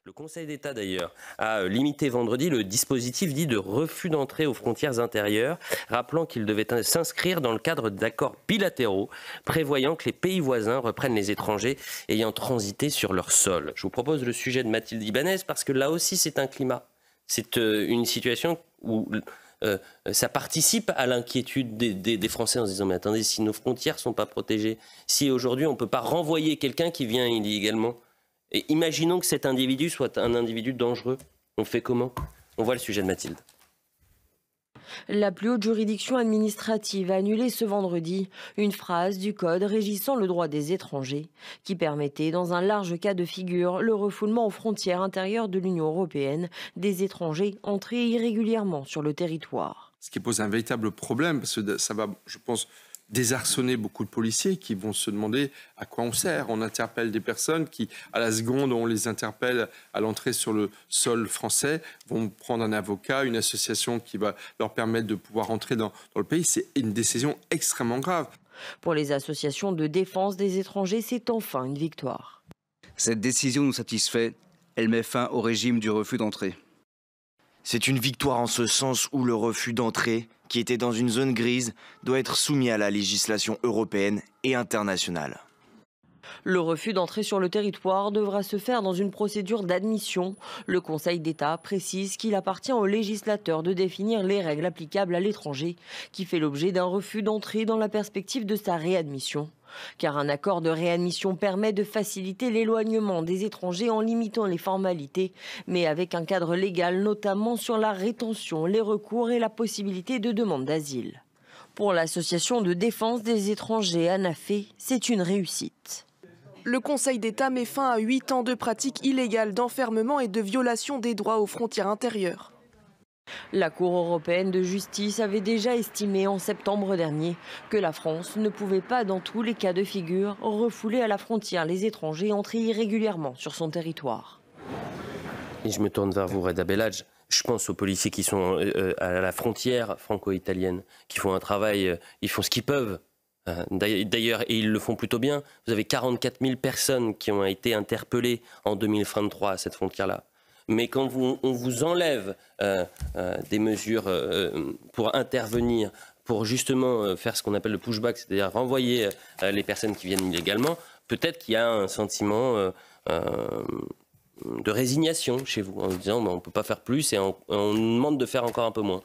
Le Conseil d'État, d'ailleurs, a limité vendredi le dispositif dit de refus d'entrée aux frontières intérieures, rappelant qu'il devait s'inscrire dans le cadre d'accords bilatéraux prévoyant que les pays voisins reprennent les étrangers ayant transité sur leur sol. Je vous propose le sujet de Mathilde Ibanez parce que là aussi, c'est un climat. C'est une situation où ça participe à l'inquiétude des Français en se disant « Mais attendez, si nos frontières ne sont pas protégées, si aujourd'hui on ne peut pas renvoyer quelqu'un qui vient illégalement, et imaginons que cet individu soit un individu dangereux. On fait comment ?» On voit le sujet de Mathilde. La plus haute juridiction administrative a annulé ce vendredi une phrase du code régissant le droit des étrangers qui permettait, dans un large cas de figure, le refoulement aux frontières intérieures de l'Union européenne des étrangers entrés irrégulièrement sur le territoire. Ce qui pose un véritable problème, parce que ça va, je pense, désarçonner beaucoup de policiers qui vont se demander à quoi on sert. On interpelle des personnes qui, à la seconde où on les interpelle à l'entrée sur le sol français, vont prendre un avocat, une association qui va leur permettre de pouvoir entrer dans le pays. C'est une décision extrêmement grave. Pour les associations de défense des étrangers, c'est enfin une victoire. Cette décision nous satisfait. Elle met fin au régime du refus d'entrée. C'est une victoire en ce sens où le refus d'entrée, qui était dans une zone grise, doit être soumis à la législation européenne et internationale. Le refus d'entrée sur le territoire devra se faire dans une procédure d'admission. Le Conseil d'État précise qu'il appartient au législateur de définir les règles applicables à l'étranger qui fait l'objet d'un refus d'entrée dans la perspective de sa réadmission. Car un accord de réadmission permet de faciliter l'éloignement des étrangers en limitant les formalités, mais avec un cadre légal, notamment sur la rétention, les recours et la possibilité de demande d'asile. Pour l'association de défense des étrangers ANAFE, c'est une réussite. Le Conseil d'État met fin à 8 ans de pratiques illégales d'enfermement et de violation des droits aux frontières intérieures. La Cour européenne de justice avait déjà estimé en septembre dernier que la France ne pouvait pas, dans tous les cas de figure, refouler à la frontière les étrangers entrés irrégulièrement sur son territoire. Et je me tourne vers vous, Reda Bellage. Je pense aux policiers qui sont à la frontière franco-italienne, qui font un travail, ils font ce qu'ils peuvent. D'ailleurs, et ils le font plutôt bien. Vous avez 44 000 personnes qui ont été interpellées en 2023 à cette frontière-là. Mais quand on vous enlève des mesures pour intervenir, pour justement faire ce qu'on appelle le pushback, c'est-à-dire renvoyer les personnes qui viennent illégalement, peut-être qu'il y a un sentiment de résignation chez vous, en vous disant on ne peut pas faire plus et on nous demande de faire encore un peu moins.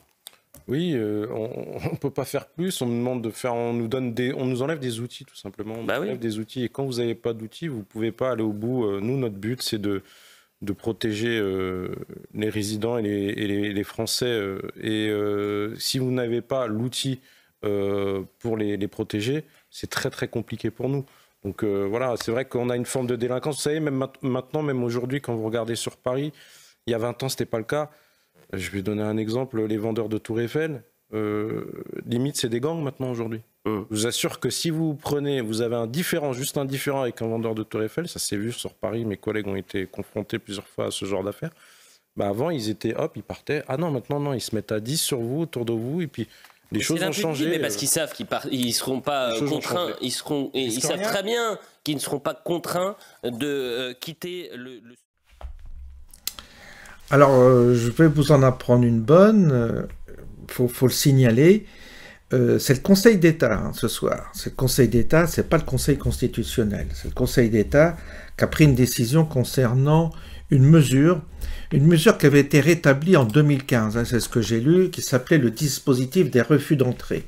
Oui, on ne peut pas faire plus, on nous demande de faire, on nous enlève des outils tout simplement, on nous enlève des outils, et quand vous n'avez pas d'outils, vous ne pouvez pas aller au bout. Nous, notre but, c'est de protéger les résidents et les Français. Si vous n'avez pas l'outil pour les protéger, c'est très très compliqué pour nous. Donc voilà, c'est vrai qu'on a une forme de délinquance. Vous savez, même maintenant, même aujourd'hui, quand vous regardez sur Paris, il y a 20 ans, ce n'était pas le cas. Je vais donner un exemple, les vendeurs de Tour Eiffel, limite c'est des gangs maintenant aujourd'hui. Je vous assure que si vous avez juste un différend avec un vendeur de Tour Eiffel, ça s'est vu sur Paris, mes collègues ont été confrontés plusieurs fois à ce genre d'affaires. Avant ils étaient, ils partaient, ah non maintenant non, ils se mettent à 10 sur vous, autour de vous, et puis les choses ont changé. Mais parce qu'ils savent qu'ils ne seront pas contraints, ils savent très bien qu'ils ne seront pas contraints de quitter le... Alors, je vais vous en apprendre une bonne, faut le signaler. C'est le Conseil d'État ce soir. C'est le Conseil d'État, c'est pas le Conseil constitutionnel. C'est le Conseil d'État qui a pris une décision concernant une mesure qui avait été rétablie en 2015, c'est ce que j'ai lu, qui s'appelait le dispositif des refus d'entrée.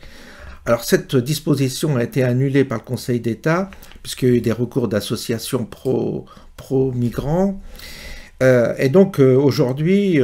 Alors cette disposition a été annulée par le Conseil d'État, puisqu'il y a eu des recours d'associations pro-migrants. Et donc aujourd'hui,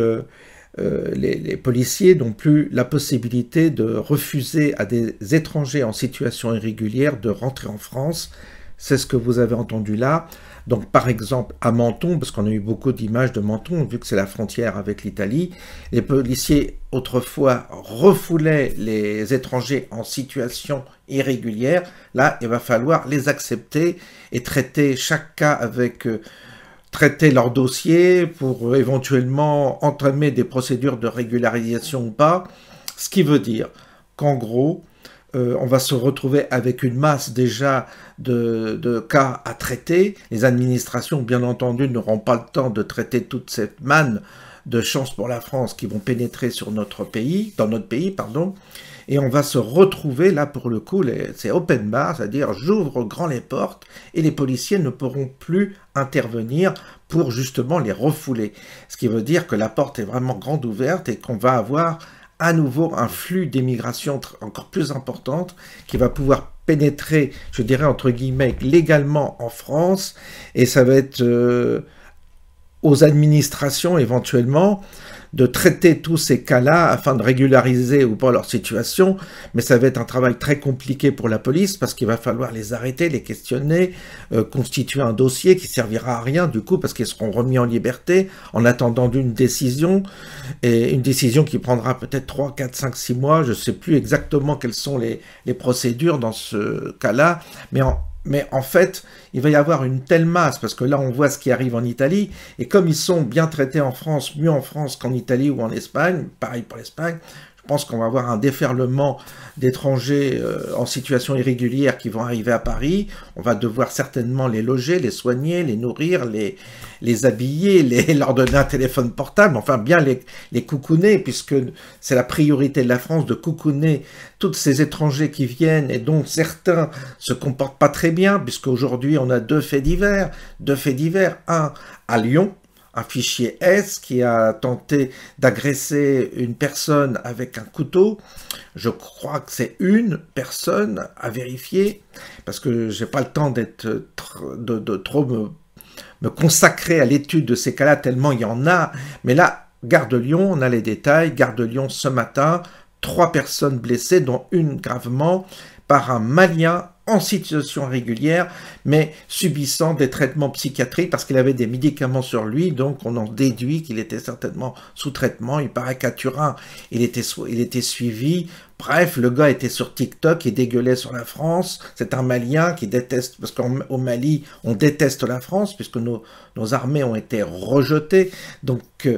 les policiers n'ont plus la possibilité de refuser à des étrangers en situation irrégulière de rentrer en France. C'est ce que vous avez entendu là. Donc par exemple à Menton, parce qu'on a eu beaucoup d'images de Menton, vu que c'est la frontière avec l'Italie, les policiers autrefois refoulaient les étrangers en situation irrégulière. Là, il va falloir les accepter et traiter chaque cas avec... traiter leur dossier pour éventuellement entamer des procédures de régularisation ou pas, ce qui veut dire qu'en gros, on va se retrouver avec une masse déjà de cas à traiter. Les administrations, bien entendu, n'auront pas le temps de traiter toute cette manne de chances pour la France qui vont pénétrer sur notre pays, dans notre pays, pardon. Et on va se retrouver, là pour le coup, c'est open bar, c'est-à-dire j'ouvre grand les portes et les policiers ne pourront plus intervenir pour justement les refouler. Ce qui veut dire que la porte est vraiment grande ouverte et qu'on va avoir à nouveau un flux d'émigration encore plus importante qui va pouvoir pénétrer, je dirais entre guillemets, légalement en France. Et ça va être aux administrations éventuellement de traiter tous ces cas-là afin de régulariser ou pas leur situation, mais ça va être un travail très compliqué pour la police parce qu'il va falloir les arrêter, les questionner, constituer un dossier qui servira à rien du coup parce qu'ils seront remis en liberté en attendant d'une décision, et une décision qui prendra peut-être 3, 4, 5, 6 mois, je ne sais plus exactement quelles sont les procédures dans ce cas-là, mais en fait, il va y avoir une telle masse, parce que là, on voit ce qui arrive en Italie, et comme ils sont bien traités en France, mieux en France qu'en Italie ou en Espagne, pareil pour l'Espagne, je pense qu'on va avoir un déferlement d'étrangers en situation irrégulière qui vont arriver à Paris. On va devoir certainement les loger, les soigner, les nourrir, les habiller, leur donner un téléphone portable, enfin bien les coucouner, puisque c'est la priorité de la France de coucouner tous ces étrangers qui viennent et dont certains se comportent pas très bien, puisqu'aujourd'hui on a deux faits divers, un à Lyon, un fichier S qui a tenté d'agresser une personne avec un couteau. Je crois que c'est une personne à vérifier, parce que j'ai pas le temps de trop me consacrer à l'étude de ces cas-là, tellement il y en a. Mais là, Gare de Lyon, on a les détails. Gare de Lyon ce matin, 3 personnes blessées, dont une gravement, par un Malien en situation régulière, mais subissant des traitements psychiatriques parce qu'il avait des médicaments sur lui, donc on en déduit qu'il était certainement sous traitement. Il paraît qu'à Turin, il était suivi. Bref, le gars était sur TikTok et dégueulait sur la France. C'est un Malien qui déteste, parce qu'au Mali, on déteste la France, puisque nos armées ont été rejetées. Donc,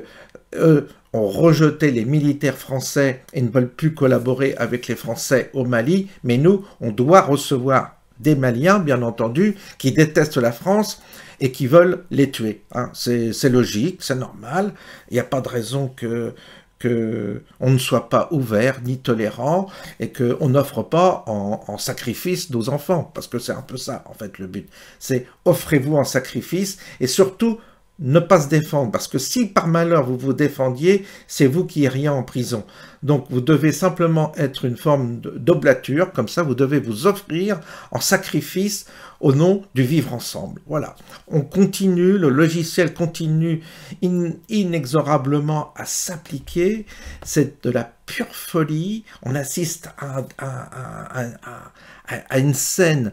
eux ont rejeté les militaires français et ne veulent plus collaborer avec les Français au Mali. Mais nous, on doit recevoir des Maliens, bien entendu, qui détestent la France et qui veulent les tuer. Hein. C'est logique, c'est normal. Il n'y a pas de raison que on ne soit pas ouvert ni tolérant et qu'on n'offre pas en sacrifice nos enfants, parce que c'est un peu ça en fait le but, c'est offrez-vous en sacrifice et surtout ne pas se défendre, parce que si par malheur vous vous défendiez, c'est vous qui iriez en prison. Donc vous devez simplement être une forme d'oblature, comme ça vous devez vous offrir en sacrifice au nom du vivre ensemble. Voilà, on continue, le logiciel continue inexorablement à s'appliquer, c'est de la pure folie, on assiste à une scène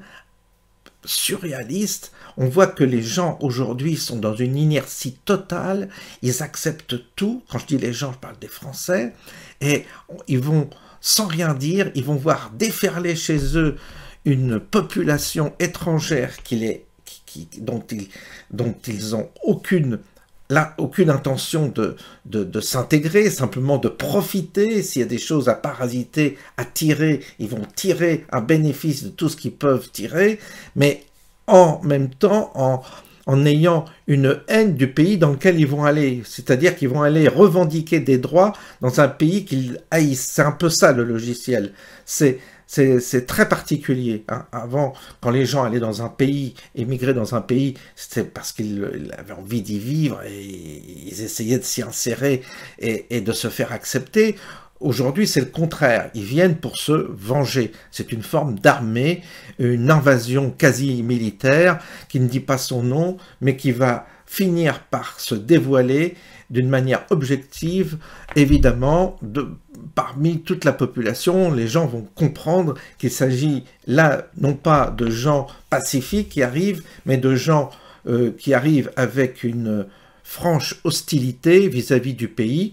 surréaliste. On voit que les gens aujourd'hui sont dans une inertie totale, ils acceptent tout. Quand je dis les gens, je parle des Français, et ils vont sans rien dire, ils vont voir déferler chez eux une population étrangère dont ils ont aucune intention de s'intégrer, simplement de profiter. S'il y a des choses à parasiter, à tirer, ils vont tirer un bénéfice de tout ce qu'ils peuvent tirer, mais en même temps, en ayant une haine du pays dans lequel ils vont aller. C'est-à-dire qu'ils vont aller revendiquer des droits dans un pays qu'ils haïssent. C'est un peu ça le logiciel. C'est très particulier. Hein. Avant, quand les gens allaient dans un pays, émigraient dans un pays, c'était parce qu'ils avaient envie d'y vivre et ils essayaient de s'y insérer et de se faire accepter. Aujourd'hui, c'est le contraire. Ils viennent pour se venger. C'est une forme d'armée, une invasion quasi militaire qui ne dit pas son nom, mais qui va finir par se dévoiler d'une manière objective, évidemment, parmi toute la population. Les gens vont comprendre qu'il s'agit là, non pas de gens pacifiques qui arrivent, mais de gens qui arrivent avec une franche hostilité vis-à-vis du pays,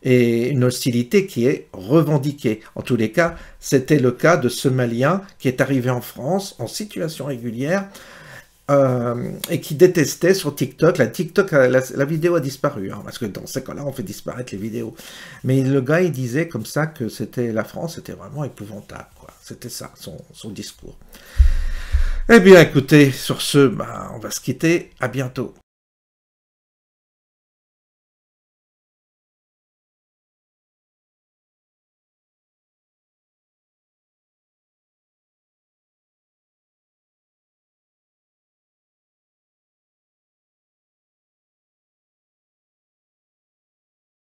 et une hostilité qui est revendiquée. En tous les cas, c'était le cas de ce Malien qui est arrivé en France en situation régulière, et qui détestait sur TikTok. La vidéo a disparu, hein, parce que dans ces cas-là, on fait disparaître les vidéos. Mais le gars, il disait comme ça que la France, c'était vraiment épouvantable, quoi. C'était ça, son discours. Eh bien, écoutez, sur ce, on va se quitter. À bientôt.